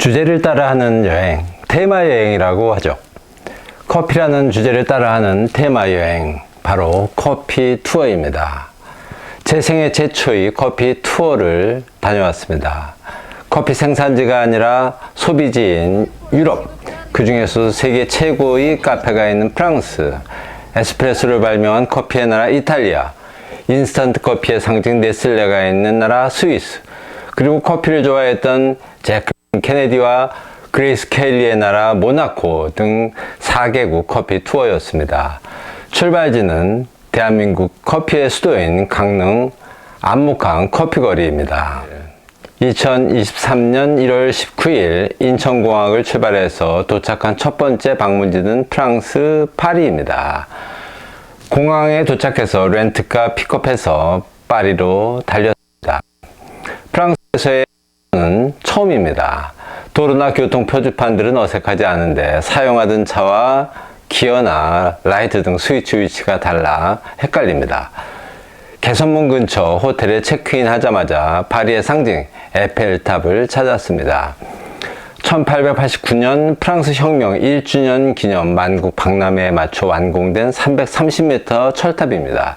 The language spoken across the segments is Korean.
주제를 따라하는 여행, 테마 여행이라고 하죠. 커피라는 주제를 따라하는 테마 여행, 바로 커피 투어입니다. 제 생애 최초의 커피 투어를 다녀왔습니다. 커피 생산지가 아니라 소비지인 유럽, 그 중에서 세계 최고의 카페가 있는 프랑스, 에스프레소를 발명한 커피의 나라 이탈리아, 인스턴트 커피의 상징 네슬레가 있는 나라 스위스, 그리고 커피를 좋아했던 제크 케네디와 그레이스 켈리의 나라 모나코 등 4개국 커피 투어였습니다. 출발지는 대한민국 커피의 수도인 강릉 안목항 커피거리입니다. 2023년 1월 19일 인천공항을 출발해서 도착한 첫 번째 방문지는 프랑스 파리입니다. 공항에 도착해서 렌트카 픽업해서 파리로 달렸습니다. 프랑스에서는 처음입니다. 도로나 교통 표지판들은 어색하지 않은데 사용하던 차와 기어나 라이트 등 스위치 위치가 달라 헷갈립니다. 개선문 근처 호텔에 체크인 하자마자 파리의 상징 에펠탑을 찾았습니다. 1889년 프랑스 혁명 1주년 기념 만국 박람회에 맞춰 완공된 330m 철탑입니다.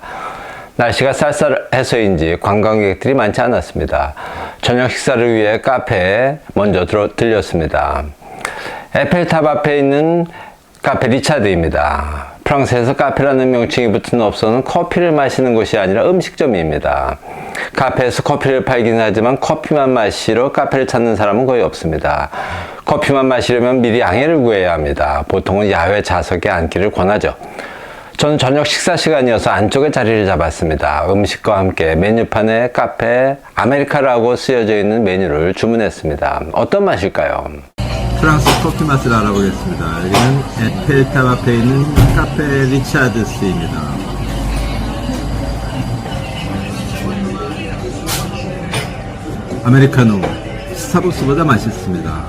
날씨가 쌀쌀해서인지 관광객들이 많지 않았습니다. 저녁 식사를 위해 카페에 먼저 들렸습니다. 에펠탑 앞에 있는 카페 리차드입니다. 프랑스에서 카페라는 명칭이 붙은 업소는 커피를 마시는 곳이 아니라 음식점입니다. 카페에서 커피를 팔기는 하지만 커피만 마시러 카페를 찾는 사람은 거의 없습니다. 커피만 마시려면 미리 양해를 구해야 합니다. 보통은 야외 좌석에 앉기를 권하죠. 저는 저녁 식사 시간이어서 안쪽에 자리를 잡았습니다. 음식과 함께 메뉴판에 카페 아메리카노라고 쓰여져 있는 메뉴를 주문했습니다. 어떤 맛일까요? 프랑스 커피 맛을 알아보겠습니다. 여기는 에펠탑 앞에 있는 카페 리차드스입니다. 아메리카노 스타벅스보다 맛있습니다.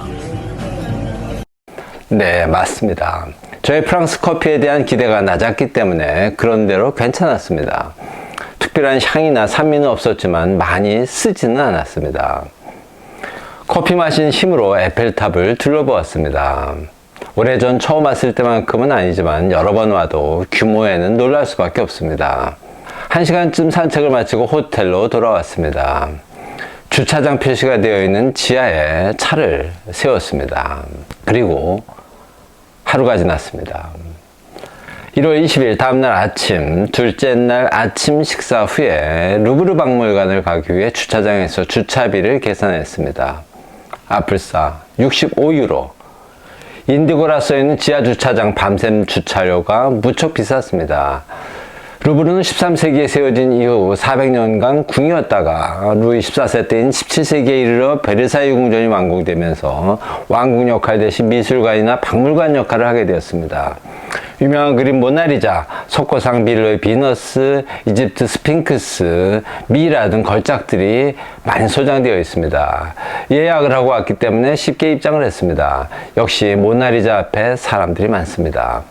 네, 맞습니다. 저의 프랑스 커피에 대한 기대가 낮았기 때문에 그런대로 괜찮았습니다. 특별한 향이나 산미는 없었지만 많이 쓰지는 않았습니다. 커피 마신 힘으로 에펠탑을 둘러보았습니다. 오래전 처음 왔을 때만큼은 아니지만 여러 번 와도 규모에는 놀랄 수밖에 없습니다. 1시간쯤 산책을 마치고 호텔로 돌아왔습니다. 주차장 표시가 되어 있는 지하에 차를 세웠습니다. 그리고 하루가 지났습니다. 1월 20일 다음날 아침, 둘째 날 아침 식사 후에 루브르 박물관을 가기 위해 주차장에서 주차비를 계산했습니다. 아플싸 65유로. 인디고라 써있는 지하 주차장 밤샘 주차료가 무척 비쌌습니다. 루브르는 13세기에 세워진 이후 400년간 궁이었다가 루이 14세 때인 17세기에 이르러 베르사유 궁전이 완공되면서 왕궁 역할 대신 미술관이나 박물관 역할을 하게 되었습니다. 유명한 그림 모나리자, 석고상 빌로의 비너스, 이집트 스핑크스, 미라 등 걸작들이 많이 소장되어 있습니다. 예약을 하고 왔기 때문에 쉽게 입장을 했습니다. 역시 모나리자 앞에 사람들이 많습니다.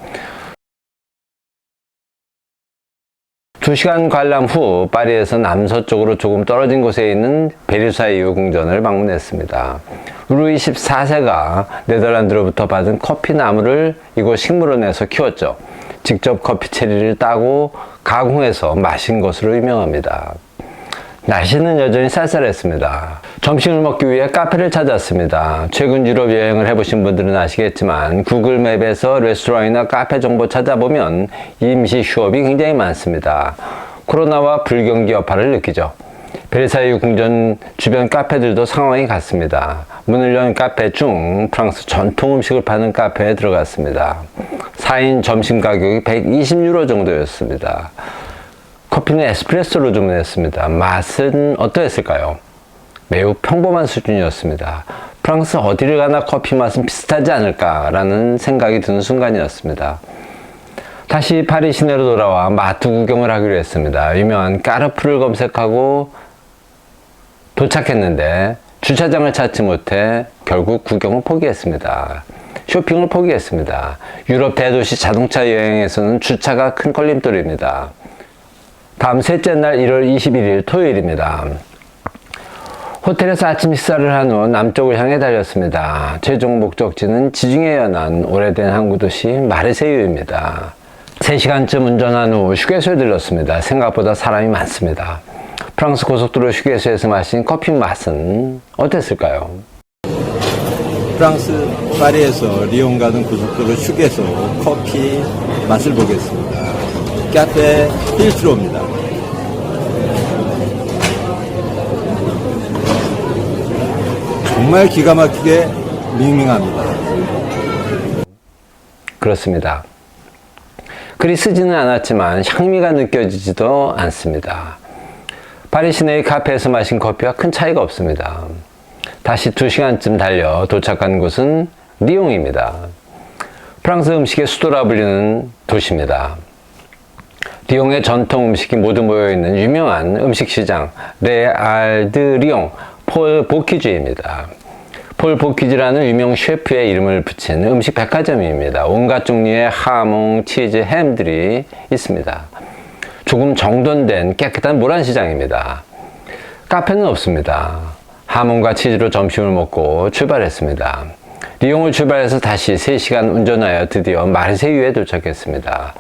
2시간 관람 후 파리에서 남서쪽으로 조금 떨어진 곳에 있는 베르사유 궁전을 방문했습니다. 루이 14세가 네덜란드로부터 받은 커피 나무를 이곳 식물원에서 키웠죠. 직접 커피 체리를 따고 가공해서 마신 것으로 유명합니다. 날씨는 여전히 쌀쌀했습니다. 점심을 먹기 위해 카페를 찾았습니다. 최근 유럽 여행을 해보신 분들은 아시겠지만 구글 맵에서 레스토랑이나 카페 정보 찾아보면 임시 휴업이 굉장히 많습니다. 코로나와 불경기 여파를 느끼죠. 베르사유 궁전 주변 카페들도 상황이 같습니다. 문을 연 카페 중 프랑스 전통 음식을 파는 카페에 들어갔습니다. 4인 점심 가격이 120유로 정도였습니다. 커피는 에스프레소로 주문했습니다. 맛은 어떠했을까요? 매우 평범한 수준이었습니다. 프랑스 어디를 가나 커피 맛은 비슷하지 않을까라는 생각이 드는 순간이었습니다. 다시 파리 시내로 돌아와 마트 구경을 하기로 했습니다. 유명한 까르푸를 검색하고 도착했는데 주차장을 찾지 못해 결국 구경을 포기했습니다. 쇼핑을 포기했습니다. 유럽 대도시 자동차 여행에서는 주차가 큰 걸림돌입니다. 다음 셋째 날 1월 21일 토요일입니다. 호텔에서 아침 식사를 한 후 남쪽을 향해 달렸습니다. 최종 목적지는 지중해 연안 오래된 항구도시 마르세유입니다. 3시간쯤 운전한 후 휴게소에 들렀습니다. 생각보다 사람이 많습니다. 프랑스 고속도로 휴게소에서 마신 커피 맛은 어땠을까요? 프랑스 파리에서 리옹 가는 고속도로 휴게소 커피 맛을 보겠습니다. 카페 필트로입니다. 정말 기가 막히게 밍밍합니다. 그렇습니다. 그리 쓰지는 않았지만 향미가 느껴지지도 않습니다. 파리 시내의 카페에서 마신 커피와 큰 차이가 없습니다. 다시 2시간쯤 달려 도착한 곳은 리옹입니다. 프랑스 음식의 수도라 불리는 도시입니다. 리옹의 전통 음식이 모두 모여있는 유명한 음식시장 레알 드 리옹 폴 보키즈입니다. 폴 보키즈라는 유명 셰프의 이름을 붙인 음식 백화점입니다. 온갖 종류의 하몽, 치즈, 햄들이 있습니다. 조금 정돈된 깨끗한 모란시장입니다. 카페는 없습니다. 하몽과 치즈로 점심을 먹고 출발했습니다. 리옹을 출발해서 다시 3시간 운전하여 드디어 마르세유에 도착했습니다.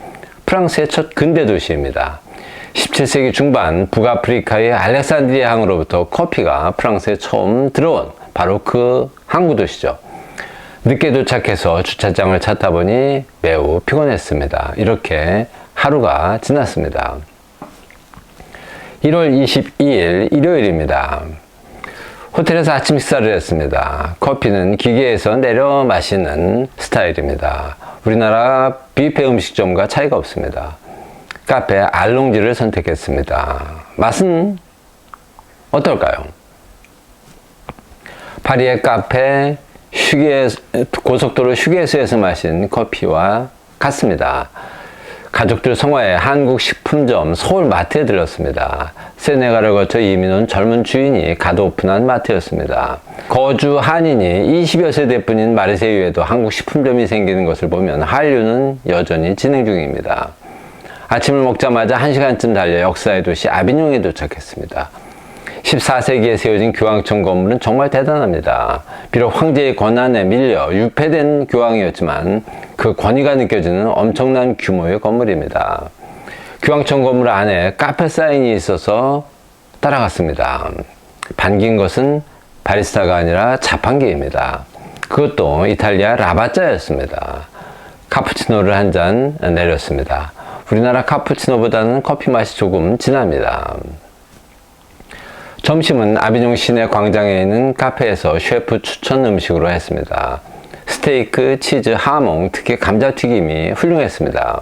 프랑스의 첫 근대 도시입니다. 17세기 중반 북아프리카의 알렉산드리아 항으로부터 커피가 프랑스에 처음 들어온 바로 그 항구 도시죠. 늦게 도착해서 주차장을 찾다 보니 매우 피곤했습니다. 이렇게 하루가 지났습니다. 1월 22일 일요일입니다. 호텔에서 아침 식사를 했습니다. 커피는 기계에서 내려 마시는 스타일입니다. 우리나라 뷔페 음식점과 차이가 없습니다. 카페 알롱지를 선택했습니다. 맛은 어떨까요? 파리의 카페 고속도로 휴게소에서 마신 커피와 같습니다. 가족들 성화의 한국 식품점 서울마트에 들렀습니다. 세네갈을 거쳐 이민 온 젊은 주인이 갓 오픈한 마트였습니다. 거주 한인이 20여 세대뿐인 마르세유에도 한국 식품점이 생기는 것을 보면 한류는 여전히 진행 중입니다. 아침을 먹자마자 1시간쯤 달려 역사의 도시 아비뇽에 도착했습니다. 14세기에 세워진 교황청 건물은 정말 대단합니다. 비록 황제의 권한에 밀려 유폐된 교황이었지만 그 권위가 느껴지는 엄청난 규모의 건물입니다. 교황청 건물 안에 카페 사인이 있어서 따라갔습니다. 반긴 것은 바리스타가 아니라 자판기입니다. 그것도 이탈리아 라바짜였습니다. 카푸치노를 한 잔 내렸습니다. 우리나라 카푸치노보다는 커피 맛이 조금 진합니다. 점심은 아비뇽 시내 광장에 있는 카페에서 셰프 추천 음식으로 했습니다. 스테이크, 치즈, 하몽, 특히 감자튀김이 훌륭했습니다.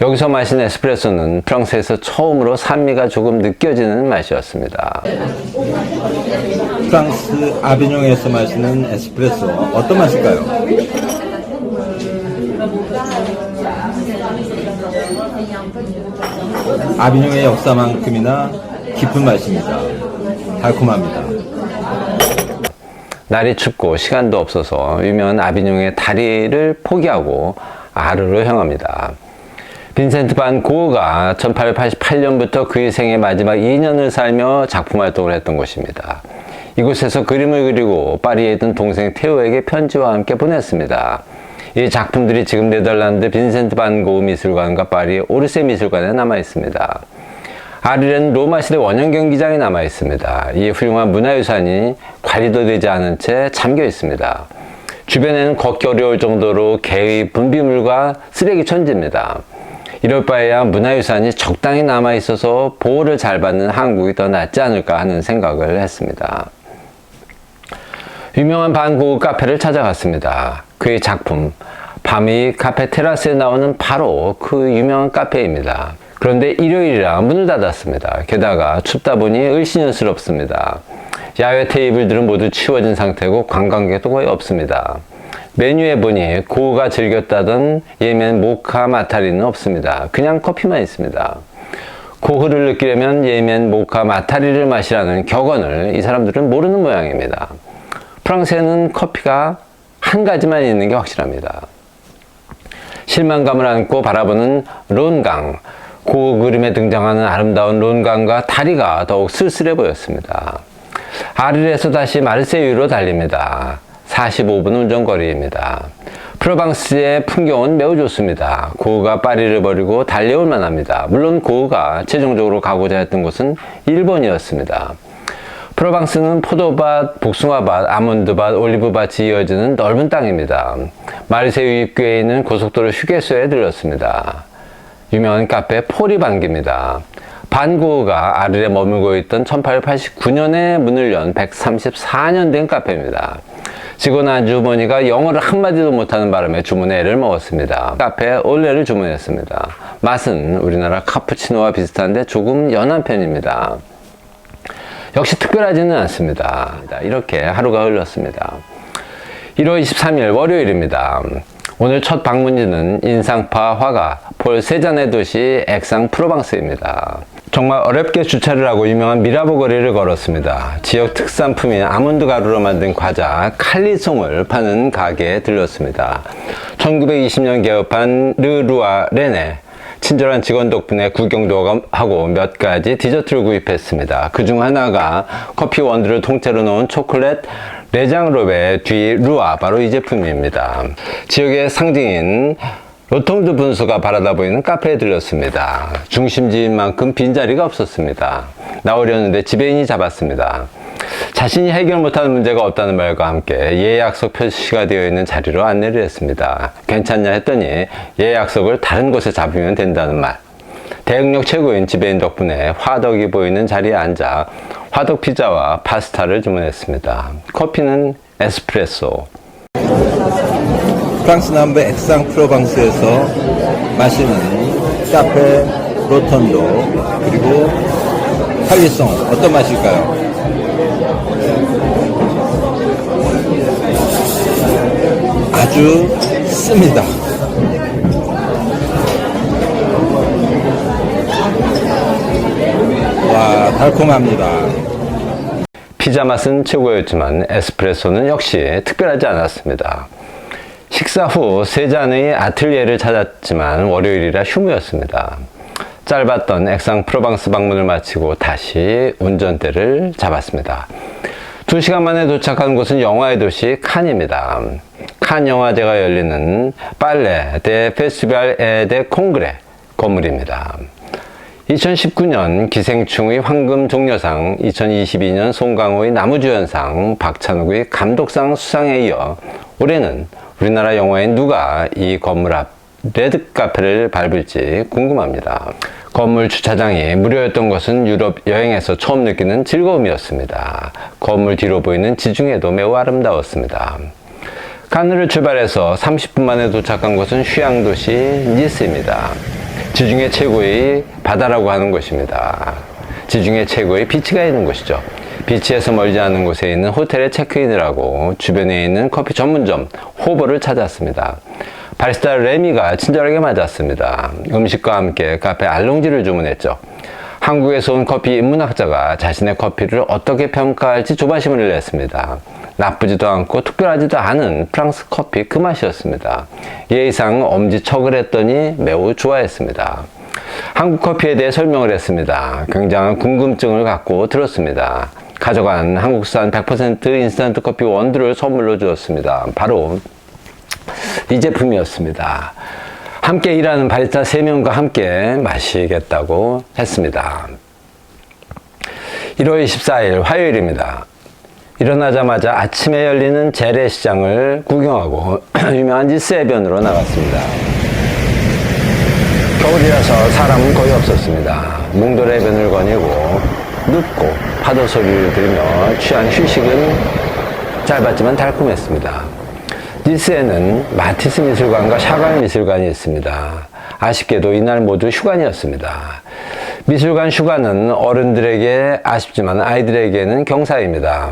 여기서 마신 에스프레소는 프랑스에서 처음으로 산미가 조금 느껴지는 맛이었습니다. 프랑스 아비뇽에서 마시는 에스프레소 어떤 맛일까요? 아비뇽의 역사만큼이나 깊은 맛입니다. 달콤합니다. 날이 춥고 시간도 없어서 유명한 아비뇽의 다리를 포기하고 아르로 향합니다. 빈센트 반 고흐가 1888년부터 그의 생의 마지막 2년을 살며 작품 활동을 했던 곳입니다. 이곳에서 그림을 그리고 파리에 있던 동생 테오에게 편지와 함께 보냈습니다. 이 작품들이 지금 네덜란드 빈센트 반 고흐 미술관과 파리 오르세 미술관에 남아 있습니다. 아르는 로마 시대 원형 경기장이 남아 있습니다. 이 훌륭한 문화유산이 관리도 되지 않은 채 잠겨 있습니다. 주변에는 걷기 어려울 정도로 개의 분비물과 쓰레기 천지입니다. 이럴 바에야 문화유산이 적당히 남아 있어서 보호를 잘 받는 한국이 더 낫지 않을까 하는 생각을 했습니다. 유명한 반 고흐 카페를 찾아갔습니다. 그의 작품 밤이 카페 테라스에 나오는 바로 그 유명한 카페입니다. 그런데 일요일이라 문을 닫았습니다. 게다가 춥다 보니 을씨년스럽습니다. 야외 테이블들은 모두 치워진 상태고 관광객도 거의 없습니다. 메뉴에 보니 고흐가 즐겼다던 예멘 모카 마타리는 없습니다. 그냥 커피만 있습니다. 고흐를 느끼려면 예멘 모카 마타리를 마시라는 격언을 이 사람들은 모르는 모양입니다. 프랑스에는 커피가 한 가지만 있는 게 확실합니다. 실망감을 안고 바라보는 론강, 고흐 그림에 등장하는 아름다운 론강과 다리가 더욱 쓸쓸해 보였습니다. 아릴에서 다시 마르세유로 달립니다. 45분 운전거리입니다. 프로방스의 풍경은 매우 좋습니다. 고흐가 파리를 버리고 달려올 만합니다. 물론 고흐가 최종적으로 가고자 했던 곳은 일본이었습니다. 프로방스는 포도밭, 복숭아밭, 아몬드밭, 올리브밭이 이어지는 넓은 땅입니다. 마르세유 입구에 있는 고속도로 휴게소에 들렀습니다. 유명한 카페 포리방기입니다. 반고흐가 아릴에 머물고 있던 1889년에 문을 연 134년 된 카페입니다. 직원 아주머니가 영어를 한마디도 못하는 바람에 주문에 애를 먹었습니다. 카페 올레를 주문했습니다. 맛은 우리나라 카푸치노와 비슷한데 조금 연한 편입니다. 역시 특별하지는 않습니다. 이렇게 하루가 흘렀습니다. 1월 23일 월요일입니다. 오늘 첫 방문지는 인상파 화가 폴 세잔의 도시 액상 프로방스입니다. 정말 어렵게 주차를 하고 유명한 미라보 거리를 걸었습니다. 지역 특산품인 아몬드 가루로 만든 과자 칼리송을 파는 가게에 들렀습니다. 1920년 개업한 르루아 레네, 친절한 직원 덕분에 구경도 하고 몇 가지 디저트를 구입했습니다. 그중 하나가 커피 원두를 통째로 넣은 초콜릿 레장로베 디 루아, 바로 이 제품입니다. 지역의 상징인 로통드 분수가 바라다 보이는 카페에 들렸습니다. 중심지인 만큼 빈자리가 없었습니다. 나오려는데 지배인이 잡았습니다. 자신이 해결 못하는 문제가 없다는 말과 함께 예약석 표시가 되어 있는 자리로 안내를 했습니다. 괜찮냐 했더니 예약석을 다른 곳에 잡으면 된다는 말. 대응력 최고인 지배인 덕분에 화덕이 보이는 자리에 앉아 화덕 피자와 파스타를 주문했습니다. 커피는 에스프레소. 프랑스 남부 액상 프로방스에서 마시는 카페 로턴도 그리고 칼리송, 어떤 맛일까요? 아주 씁니다. 와, 달콤합니다. 피자 맛은 최고였지만 에스프레소는 역시 특별하지 않았습니다. 식사 후 세 잔의 아틀리에를 찾았지만 월요일이라 휴무였습니다. 짧았던 액상 프로방스 방문을 마치고 다시 운전대를 잡았습니다. 2시간 만에 도착한 곳은 영화의 도시 칸입니다. 칸 영화제가 열리는 빨레 데 페스티벌 데 콩그레 건물입니다. 2019년 기생충의 황금 종려상, 2022년 송강호의 나무주연상, 박찬욱의 감독상 수상에 이어 올해는 우리나라 영화인 누가 이 건물 앞 레드카펫을 밟을지 궁금합니다. 건물 주차장이 무료였던 것은 유럽 여행에서 처음 느끼는 즐거움이었습니다. 건물 뒤로 보이는 지중해도 매우 아름다웠습니다. 칸느를 출발해서 30분 만에 도착한 곳은 휴양도시 니스입니다. 지중해 최고의 바다라고 하는 곳입니다. 지중해 최고의 비치가 있는 곳이죠. 비치에서 멀지 않은 곳에 있는 호텔에 체크인을 하고 주변에 있는 커피 전문점 호버를 찾았습니다. 바리스타 레미가 친절하게 맞았습니다. 음식과 함께 카페 알롱지를 주문했죠. 한국에서 온 커피 인문학자가 자신의 커피를 어떻게 평가할지 조바심을 냈습니다. 나쁘지도 않고 특별하지도 않은 프랑스 커피 그 맛이었습니다. 예의상 엄지척을 했더니 매우 좋아했습니다. 한국 커피에 대해 설명을 했습니다. 굉장한 궁금증을 갖고 들었습니다. 가져간 한국산 100% 인스턴트 커피 원두를 선물로 주었습니다. 바로 이 제품이었습니다. 함께 일하는 바리스타 3명과 함께 마시겠다고 했습니다. 1월 24일 화요일입니다. 일어나자마자 아침에 열리는 재래시장을 구경하고 유명한 니스 해변으로 나갔습니다. 겨울이라서 사람은 거의 없었습니다. 몽돌 해변을 거니고 눕고 파도 소리를 들으며 취한 휴식은 짧았지만 달콤했습니다. 니스에는 마티스 미술관과 샤갈 미술관이 있습니다. 아쉽게도 이날 모두 휴관이었습니다. 미술관 휴관은 어른들에게 아쉽지만 아이들에게는 경사입니다.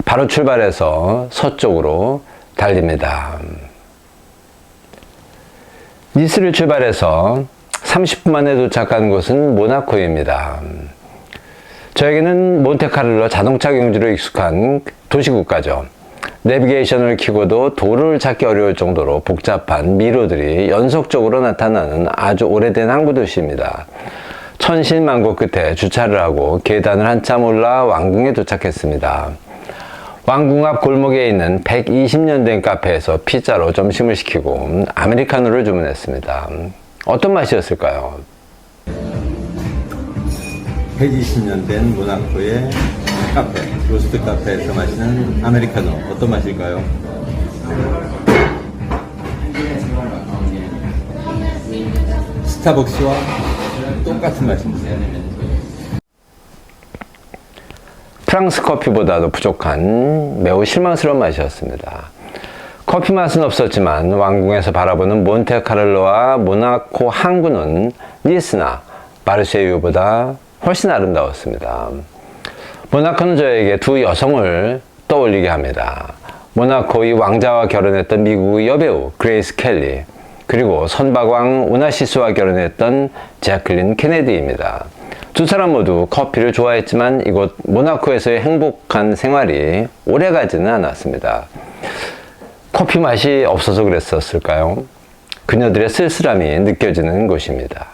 바로 출발해서 서쪽으로 달립니다. 니스를 출발해서 30분 만에 도착한 곳은 모나코입니다. 저에게는 몬테카를로 자동차 경주로 익숙한 도시국가죠. 내비게이션을 켜고도 도로를 찾기 어려울 정도로 복잡한 미로들이 연속적으로 나타나는 아주 오래된 항구 도시입니다. 천신만고 끝에 주차를 하고 계단을 한참 올라 왕궁에 도착했습니다. 왕궁 앞 골목에 있는 120년 된 카페에서 피자로 점심을 시키고 아메리카노를 주문했습니다. 어떤 맛이었을까요? 120년 된 모나코의 카페, 로스트 카페에서 마시는 아메리카노. 어떤 맛일까요? 스타벅스와 똑같은 맛입니다. 프랑스 커피보다도 부족한 매우 실망스러운 맛이었습니다. 커피 맛은 없었지만 왕궁에서 바라보는 몬테카를로와 모나코 항구는 니스나 마르세유보다 훨씬 아름다웠습니다. 모나코는 저에게 두 여성을 떠올리게 합니다. 모나코의 왕자와 결혼했던 미국의 여배우 그레이스 켈리, 그리고 선박왕 오나시스와 결혼했던 제클린 케네디입니다. 두 사람 모두 커피를 좋아했지만 이곳 모나코에서의 행복한 생활이 오래가지는 않았습니다. 커피 맛이 없어서 그랬었을까요? 그녀들의 쓸쓸함이 느껴지는 곳입니다.